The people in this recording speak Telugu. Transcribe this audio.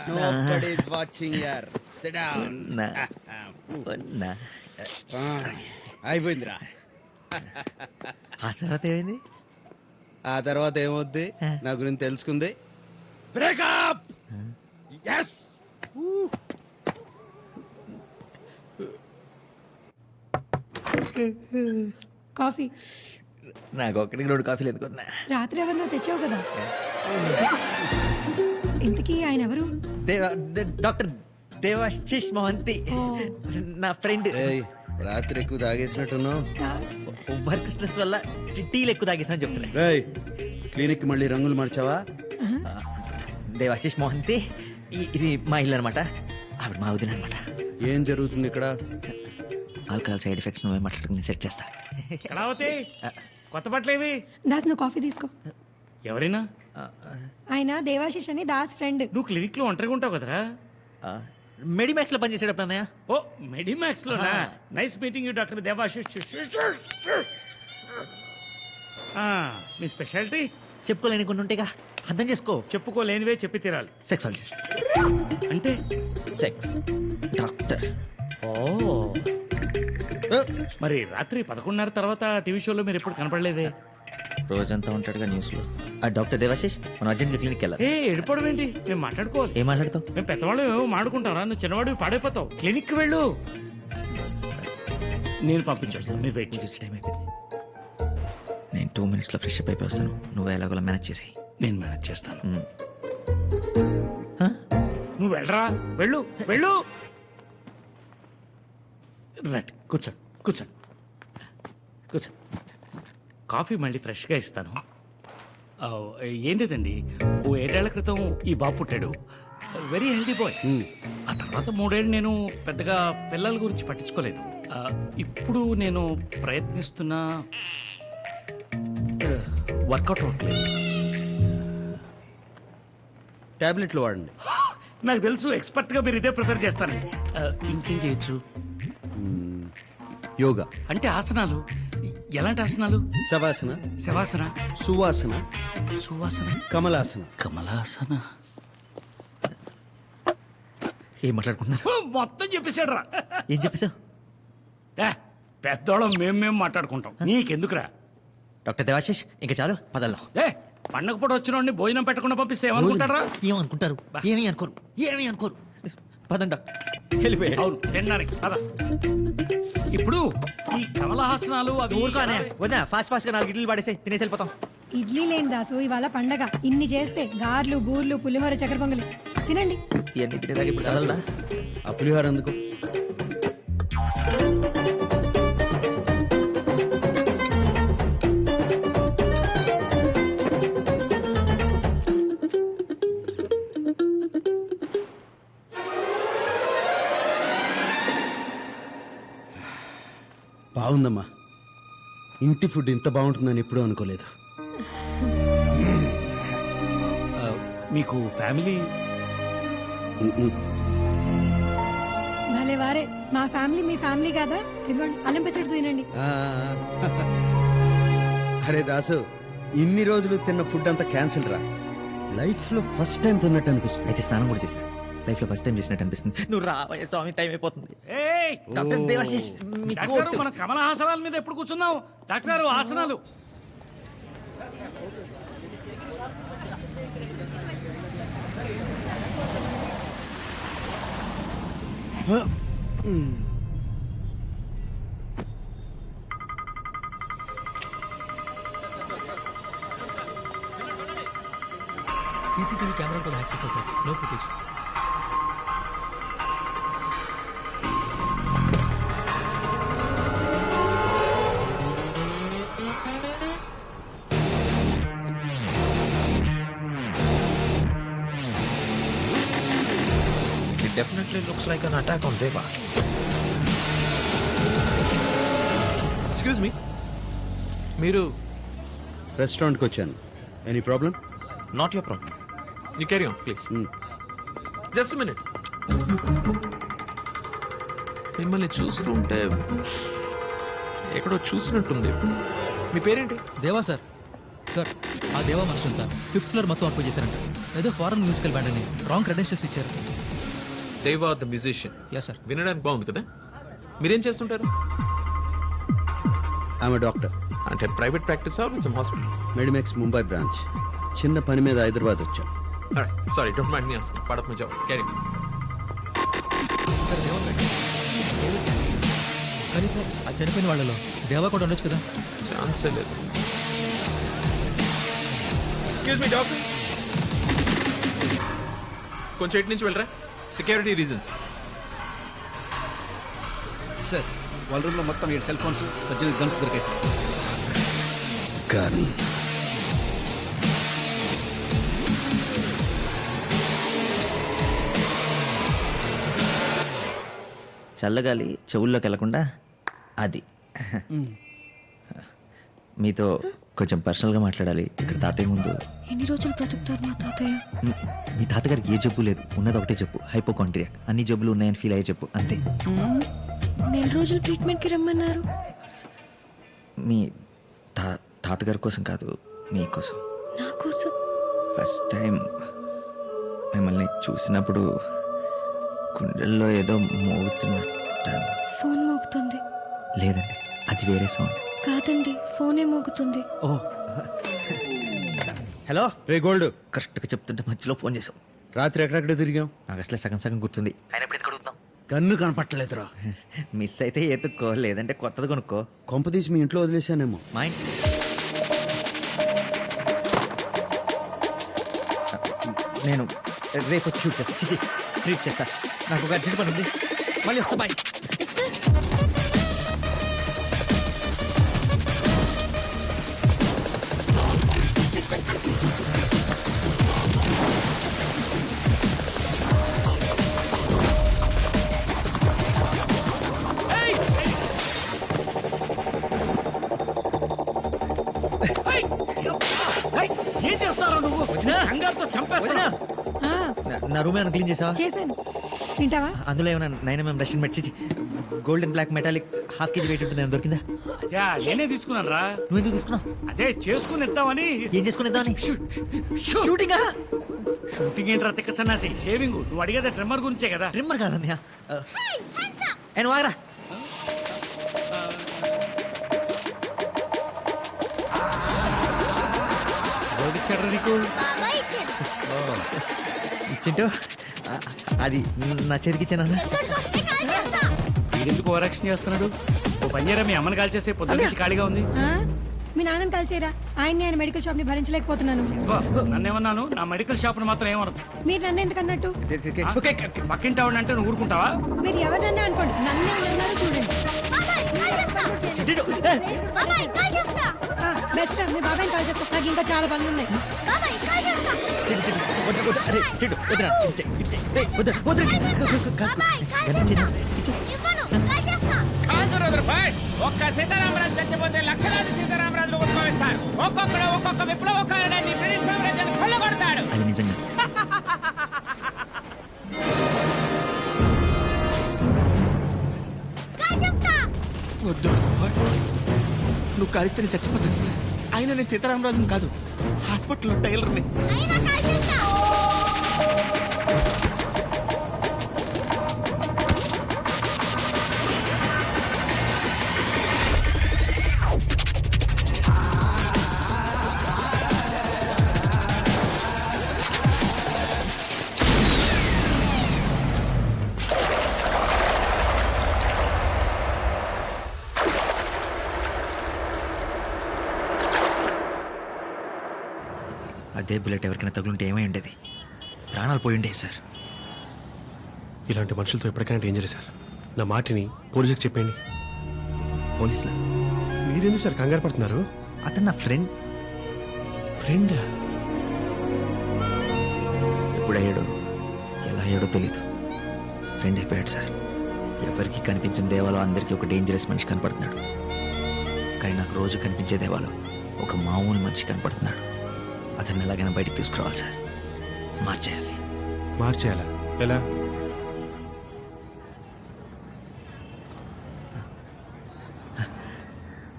Nobody's watching here. Sit down. అయిపోయిందిరా. ఆ తర్వాత ఏమైంది? ఆ తర్వాత ఏమవుద్ది నా గురించి తెలుసుకుంది. బ్రేకప్. ఎస్. కాఫీ. నాకు ఒక్కడికి 2 కాఫీలు ఎందుకున్నా? రాత్రి ఎవరినో తెచ్చావు కదా. ఇంతకీ ఆయన ఎవరు? డాక్టర్ దేవాశిష్ మహంతి, నా ఫ్రెండ్. రాత్రి ఎక్కువ తాగేసినట్టున్నావు. వర్క్ స్ట్రెస్ వల్ల టీలు ఎక్కువ తాగేసాను చెప్తున్నా. క్లినిక్ మళ్ళీ రంగులు మార్చావా? దేవాశిష్ మహంతి, ఇది మా ఇల్లు అనమాట. ఆవిడ మా వదిన అనమాట. ఏం జరుగుతుంది ఇక్కడ? ఆల్కహాల్ సైడ్ ఎఫెక్ట్స్ నువ్వే మాట్లాడుకుని సెట్ చేస్తా. కొత్త బట్టలేవి? దాస్ నువ్వు కాఫీ తీసుకో. ఎవరైనా? ఆయన దేవాశిష్ అని దాస్ ఫ్రెండ్. నువ్వు క్లినిక్ లో ఒంటరిగా ఉంటావు కదరా? మెడిమాక్స్ లో పనిచేసేటప్పుడు అన్నయ్య. ఓ మెడిమాక్స్ లోనా? Nice meeting you doctor Debasish. Me speciality? చెప్పుకోలేని కొన్ని ఉంటాయిగా, అర్థం చేసుకో. చెప్పుకోలేనివే చెప్పి తీరాలి. సెక్సాలజిస్ట్ అంటే సెక్స్ డాక్టర్. ఓ మరి రాత్రి 11:30 తర్వాత టీవీ షోలో మీరు ఎప్పుడు కనపడలేదే? రోజంతా ఉంటాడుగా న్యూస్ లో. ఆ డాక్టర్ దేవాశిష్ మనం అర్జెంట్ క్లినిక్ వెళ్ళాలి. ఎడిపోవడం ఏంటి? మేము మాట్లాడుకోవాలి. ఏం మాట్లాడతావు? మేము పెద్దవాళ్ళు ఏమో మాడుకుంటారా? నువ్వు చిన్నవాడివి పాడైపోతావు. క్లినిక్ వెళ్ళు. నేను పంపించేస్తాను, మీరు వెయిట్ చేసి. టైం అయిపోయింది. నేను 2 minutes లో ఫ్రెష్ అప్ అయిపోయి వస్తాను. నువ్వు ఎలాగోలా మేనేజ్ చేసేయి. నేను మేనేజ్ చేస్తాను. నువ్వు వెళ్ళరా, వెళ్ళు వెళ్ళు. రైట్, కూర్చోండి కూర్చోండి కూర్చోండి. కాఫీ మళ్ళీ ఫ్రెష్గా ఇస్తాను. ఏం లేదండి, ఓ 7 ఏళ్ల క్రితం ఈ బాబు పుట్టాడు. Very healthy boy. ఆ తర్వాత 3 ఏళ్ళు నేను పెద్దగా పిల్లల గురించి పట్టించుకోలేదు. ఇప్పుడు నేను ప్రయత్నిస్తున్నా, వర్కౌట్ అవ్వట్లేదు. టాబ్లెట్లు వాడండి. నాకు తెలుసు, ఎక్స్పర్ట్గా మీరు ఇదే ప్రిఫర్ చేస్తాను. ఇంకేం చేయొచ్చు? యోగా అంటే ఆసనాలు. ఎలాంటి ఆసనాలు? శవాసన, శవాసన, సువాసన, సువాసన, కమలాసన. కమలాసన. ఏం మాట్లాడుకుంటున్నారు? మొత్తం చెప్పేశాడు రా. ఏం చెప్పేశావు? పెద్దోళ్ళం మేము మాట్లాడుకుంటాం, నీకెందుకురా? డాక్టర్ దేవాశిష్ ఇంకా చాలు, పదల్లా. పండగ పూట వచ్చిన భోజనం పెట్టకుండా పంపిస్తే ఏమనుకుంటారా? ఏమనుకుంటారు? ఏమీ అనుకోరు, ఏమీ అనుకోరు. పదండి డాక్టర్, వెళ్ళిపోయాడు. అవును, తినడానికి పద. ఇప్పుడు ఈ కమలహాసనాలు అవి ఊరుకోనే వద్దా, ఫాస్ట్ గా 4 ఇడ్లీలు పడేసి తినేసి వెళ్ళిపోతాం. ఇడ్లీ లేని దాసు, ఇవాళ పండగ. ఇన్ని చేస్తే గార్లు, బూర్లు, పులిహోర, చక్కెర పొంగలి తినండి. ఇవన్నీ తినేదాకా ఇప్పుడు కదలదా? ఆ పులిహోర ఎందుకు? బాగుందమ్మా. ఇంటి ఫుడ్ ఇంత బాగుంటుందని ఎప్పుడూ అనుకోలేదు. మీకు ఫ్యామిలీ? భలే వారే, మా ఫ్యామిలీ మీ ఫ్యామిలీ కాదా? ఇదిగోండి అల్లం పచ్చడి తినండి. అరే దాసు, ఇన్ని రోజులు తిన్న ఫుడ్ అంతా క్యాన్సిల్ రా. లైఫ్ లో ఫస్ట్ టైం తిన్నట్టు అనిపిస్తుంది. అయితే స్నానం కూడా చేశా. లైఫ్ లో ఫస్ట్ టైం చేసినట్టు అనిపిస్తుంది. నువ్వు రావయ్య స్వామి, టైం అయిపోతుంది. డాక్టర్ దేవాశిష్, మన కమలహాసనాల మీద ఎప్పుడు కూర్చున్నావు? డాక్టర్ గారు, ఆసనాలు. सीसीटीवी कैमरा को हैक किया sir, no footage. It definitely looks like an attack on Deva. Excuse me. మీరు రెస్టారెంట్కి వచ్చాను. Any problem? Not your problem. You carry on, please. Just a minute. మిమ్మల్ని చూస్తుంటే ఎక్కడో చూసినట్టుంది. మీ పేరేంటి? దేవా సార్. సార్, ఆ దేవా మనుషులు సార్ 5th ఫ్లోర్ మొత్తం అప్పు చేశారంట. ఏదో ఫారెన్ మ్యూజికల్ బ్యాండ్ అని రాంగ్ క్రెడెన్షియల్స్ ఇచ్చారు. దేవా ద మ్యూజిషియన్. Yes sir. వినడానికి బాగుంది కదా. మీరేం చేస్తుంటారు? ఆమె డాక్టర్, అంటే private practice or with some hospital? మెడిమెక్స్ ముంబై బ్రాంచ్. చిన్న పని మీద హైదరాబాద్ వచ్చాం. Sorry, don't mind me asking. పడప్ మే జాओ. క్యారీ. కానీ సార్ ఆ చనిపోయిన వాళ్ళలో దేవా కూడా ఉండొచ్చు కదా. ఛాన్సే లేదు. ఎక్స్క్యూజ్ మీ డాక్టర్, కొంచెం ఎటు నుంచి వెళ్ళరా. Security reasons. సార్ వాళ్ళ రూమ్లో మొత్తం 7 సెల్ ఫోన్స్ 18 గన్స్ దొరికాయి సార్. కానీ చల్లగాలి చెవుల్లోకి వెళ్లకుండా అది. మీతో కొంచెం పర్సనల్గా మాట్లాడాలి ఇక్కడ తాతయ్య ముందు. ఎన్ని రోజులు బ్రతుకుతారు మా తాతయ్య? మీ తాతగారికి ఏ జబ్బు లేదు, ఉన్నది ఒకటే చెప్పు, హైపోకాంట్రియా. అన్ని జబ్బులు ఉన్నాయని ఫీల్ అయ్యే చెప్పు అంతే. నెల రోజులు ట్రీట్మెంట్కి రమ్మన్నారు. మీ తాతగారి కోసం కాదు, మీకోసం. నా కోసం? ఫస్ట్ టైం మిమ్మల్ని చూసినప్పుడు గుండెల్లో ఏదో మోగుతున్నట్టు. ఫోన్ మోగుతుంది. లేదండి, అది వేరే సౌండ్. కాదండి, ఫోనే మోగుతుంది. ఓ హలో. రే గోల్డ్, కరెక్ట్గా చెప్తుంటే మధ్యలో ఫోన్ చేసావు. రాత్రి ఎక్కడెక్కడ తిరిగాం? నాకు అసలే సగం సగం గుర్తుంది. ఆయన ఎప్పుడు అడుగుతాం. కన్ను కనపట్టలేదురా. మిస్ అయితే ఎత్తుక్కో, లేదంటే కొత్తది కొనుక్కో. కొంపదీసి మీ ఇంట్లో వదిలేశానేమో. మా ఇంటి నేను రేపు వచ్చి షూట్ చేస్తా, ట్రీట్ చేస్తా. నాకు ఒక అర్జెంట్ పని ఉంది, మళ్ళీ వస్తా. బాయ్. ఏం చేస్తారో నువ్వు? కంగారుతో చంపేస్తున్నా. నా రూమ్ ఏమైనా క్లీన్ చేసావా? చేశాను. తింటావా? అందులో ఏమైనా 9mm రష్యన్ మెట్, golden black metallic half KG weight ఉంటుంది, దొరికిందా? యా, నేనే తీసుకున్నాను రా. నువ్వు ఎందుకు తీసుకున్నావు? అదే చేసుకుని ఇద్దామని. ఏం చేసుకునేద్దామని? షూటింగా? షూటింగ్ ఏంట్రా తిక్క సన్నాసి? షేవింగ్. నువ్వు అడిగేది ట్రిమ్మర్ గురించే కదా. ట్రిమ్మర్ కాదన్నయ్య. నేను వాగరా. ఎవరిచ్చాడ్రా నీకు? ఇచ్చింటూ అది నా చేతికి ఇచ్చాను. ఎందుకు ఓవరాక్షన్ చేస్తున్నాడు? ఓ పని చేయరా, మీ అమ్మని కాల్ చేసే పొద్దున్న నుంచి ఖాళీగా ఉంది. ఆ? మీ నాన్నని కలిసేరా? ఆయన్ని ఆయన మెడికల్ షాప్ ని భరించలేకపోతున్నాను. నన్నేమన్నాను? నా మెడికల్ షాప్ మాత్రం ఏమనదు. మీరు నన్ను ఎందుకు అన్నట్టు? పక్కింటి ఆవిడంటే నువ్వు ఊరుకుంటావా? మీరు ఎవరన్నా అనుకోండి, నన్నే అన్నారు చూడండి. బెస్ట్ మీ బాబాయ్ కాల్ చేస్తా, నాకు ఇంకా చాలా పనులు ఉన్నాయి. ఒక్క సీతారామరాజు చచ్చిపోతే లక్షలాది సీతారామరాజులు ఉద్భవిస్తారు. ఒక్కొక్కడు ఒక్కొక్క విప్లవకారుడాన్ని బ్రిటిష్ సామ్రాజ్యాన్ని కొల్లగొడతాడు. అది నిజంగా. వద్దు, నువ్వు కలిస్తే నేను చచ్చిపోతాను. అయినా నేను సీతారామరాజుని కాదు, హాస్పిటల్లో టైలర్ని. అదే బుల్లెట్ ఎవరికైనా తగులుంటే ఏమై ఉండేది? ప్రాణాలు పోయి ఉండేవి సార్. ఇలాంటి మనుషులతో ఎప్పటికైనా డేంజర్ సార్. నా మాటిని పోలీసుకి చెప్పండి. పోలీసులా? మీరెందుకు సార్ కంగారు పడుతున్నారు? అతను నా ఫ్రెండ్. ఫ్రెండా? ఎప్పుడయ్యాడో ఎలా అయ్యాడో తెలీదు, ఫ్రెండ్ అయిపోయాడు సార్. ఎవరికి కనిపించిన దేవాలో అందరికీ ఒక డేంజరస్ మనిషి కనపడుతున్నాడు. కానీ నాకు రోజు కనిపించే దేవాలో ఒక మామూలు మనిషి కనపడుతున్నాడు. అతన్ని ఎలాగైనా బయటికి తీసుకురావాలి సార్. మార్చేయాలి. మార్చేయాలా? ఎలా?